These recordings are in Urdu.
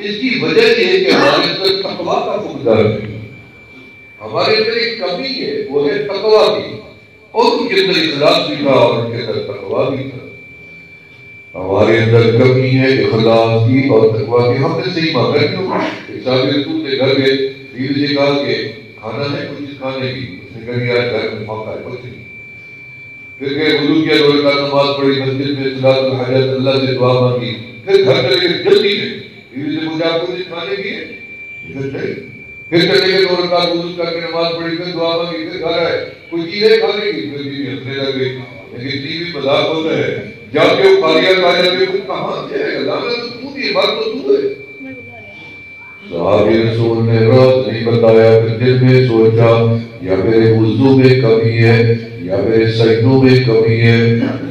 اس کی وجہ یہ ہے کہ ہمارے اندر تقویٰ کا فقدان ہے. ہمارے اندر ایک کمی ہے، وہ ہے تقویٰ کی، اور ان کے اندر اخلاص بھی تھا اور ان کے اندر تقویٰ بھی تھا. ہمارے اندر کمی ہے اخلاص کی اور تقویٰ کی. ہم نے صحیح مانگا کیوں؟ صاحب رسول کے گھر گئے، بیوی سے کہا کہ کھانا ہے کچھ کھانے کی. اس نے کہا یار گھر میں موقع ہے کچھ نہیں. پھر گئے وضو کیا، 2 رکعت نماز پڑھی مسجد میں، صلاۃ الحاجت اللہ سے دعا مانگی. پھر گھر چلے گئے جلدی میں، بیوی سے پوچھا آپ کو کچھ کھانے کی ہے؟ پھر چلے گئے 2 رکعت وضو کر کے نماز پڑھی، پھر دعا مانگی. پھر گھر آئے کوئی چیز ہے کھانے کی؟ پھر بیوی ہنسنے لگ گئی. لیکن بیوی مذاق ہوتا ہے، جا کے وہ کھایا کھا جاتے وہ کہاں جائے گا؟ لانا تو تو بات تو تو ہے. صحابی رسول نے راز نہیں بتایا. پھر دل میں سوچا یا میرے وضو میں کمی ہے، یا میرے سجدوں میں کمی ہے،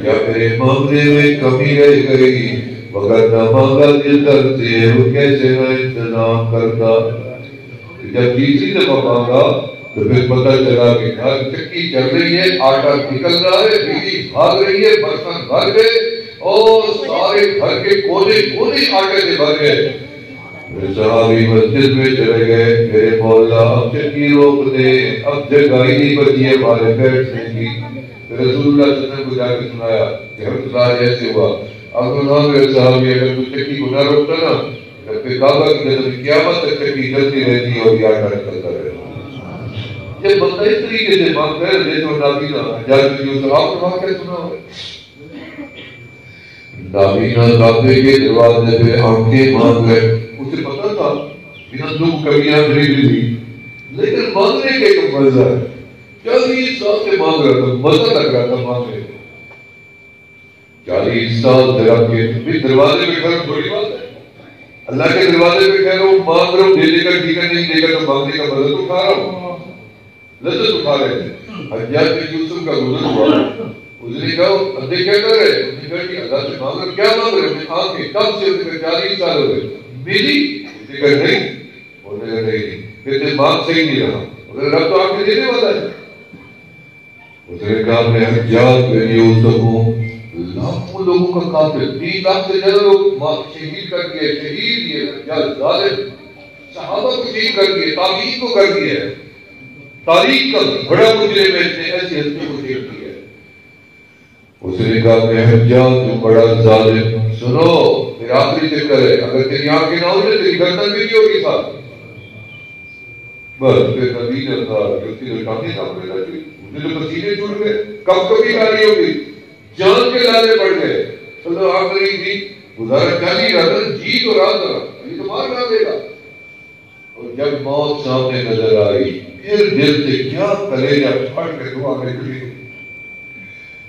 یا میرے مانگنے میں کمی رہ گئی. مگر نہ مانگا دل کرتے وہ کیسے نہ انتظام کرتا. جب تیسری دفعہ مانگا تو پھر پتہ چلا کہ گھر چکی چل رہی ہے، آٹا نکل رہا ہے، بیوی بھاگ رہی ہے، برتن بھر گئے اور سارے گھر کے کونے کونے آٹے سے بھر گئے. صحابی مسجد میں چلے گئے، میرے مولا اب چکی روک دے، اب جگہ ہی نہیں بچی ہے ہمارے بیٹھنے کی. رسول اللہ صلی اللہ علیہ وسلم کو جا کے سنایا کہ ہم سنا ایسے ہوا. اب سنا میرے صحابی اگر تو چکی کو نہ روکتا نا پھر کعبہ کی قدم قیامت تک چکی چلتی رہتی اور یہ آٹا نکلتا رہتا. یہ بندہ اس طریقے سے مانگتا ہے جیسے نابینا جب آپ نے واقعہ سنا ہو. نابینا کعبے کے دروازے پہ آنکھیں مانگ گئے. اسے پتا تھا بنا دکھ کبیاں خرید لی، لیکن مانگنے کے ایک مزہ ہے. 40 سال سے مانگ رہا تھا، مزہ لگ رہا تھا مانگنے میں. 40 سال درخت کے دروازے پہ کھڑا تھوڑی بات ہے. اللہ کے دروازے پہ کہہ رہا ہوں مانگ رہا ہوں، دے دے کر ٹھیک ہے، نہیں دے کر تو مانگنے کا مزہ تو کھا رہا ہوں، لذت اٹھا رہے تھے. حجاج بن یوسف کا گزر ہوا. اس نے کہا اندے کیا کر رہے؟ اس نے کہا کہ اللہ سے مانگ رہے. کیا مانگ رہے؟ آنکھیں. کب سے؟ 40 سال ہو گئے. میری؟ اس نے کہا نہیں. انہوں نے کہا نہیں. پھر مانگ صحیح نہیں رہا. رب تو آنکھیں دینے والا ہے. اس نے کہا میں حجاج بن یوسف ہوں، لاکھوں لوگوں کا قاتل، 3 لاکھ سے زیادہ لوگ شہید کر دیے. شہید یہ حجاج ظالم صحابہ کو شہید کر دیے، تابعین کو کر دیے. تاریخ کا بڑا مجرم ہے، ایسی ہستی کو شہید کیا. اس نے کہا میں حجاج ہوں بڑا ظالم. سنو پھر آخری چکر ہے، اگر تیری آنکھیں نہ ہو جائے تیری گردن بھی نہیں ہوگی ساتھ. بس پھر نبی نے کہا کہ ٹانگیں کانپنے لگی، مجھے تو پسینے چھوٹ گئے. کب کبھی گالی ہوگی، جان کے لالے پڑ گئے. چلو آخری بھی گزارا کر ہی رہا تھا، جی تو رہا تھا، یہ تو مار نہ دے گا. اور جب موت سامنے نظر آئی پھر دل سے کیا کلیجہ پھٹ کے دعا نکلی.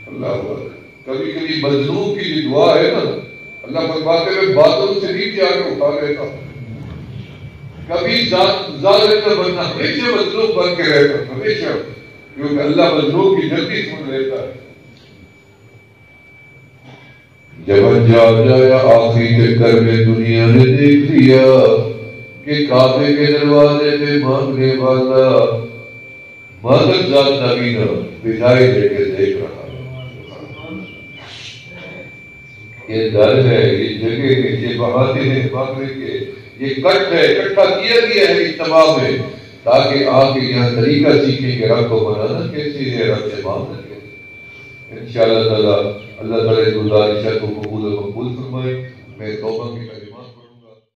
اللہ کبھی کبھی مظلوم کی جو دعا ہے نا، اللہ فرماتے ہوئے بادل سے نیچے آ کے اٹھا لیتا. کبھی ظالم کا بننا ہمیشہ مظلوم بن کے رہتا، ہمیشہ، کیونکہ اللہ مظلوم کی جلدی سن لیتا ہے. جب انجام جایا آخری چکر میں دنیا نے دیکھ لیا کہ کعبے کے دروازے پہ مانگنے والا مادر ذات نبینا بدائی دے کے دیکھ رہا. یہ در ہے، یہ جگہ ہے، یہ بہانے ہیں مانگنے کے، یہ کٹ ہے، اکٹھا کیا گیا ہے اجتماع میں تاکہ آ کے یہاں طریقہ سیکھیں کہ رب کو منانا کیسے ہے، رب سے مانگنا کیسے. انشاءاللہ تعالی اللہ تعالی گزارشات کو قبول و مقبول فرمائے. میں توبہ کی کلمات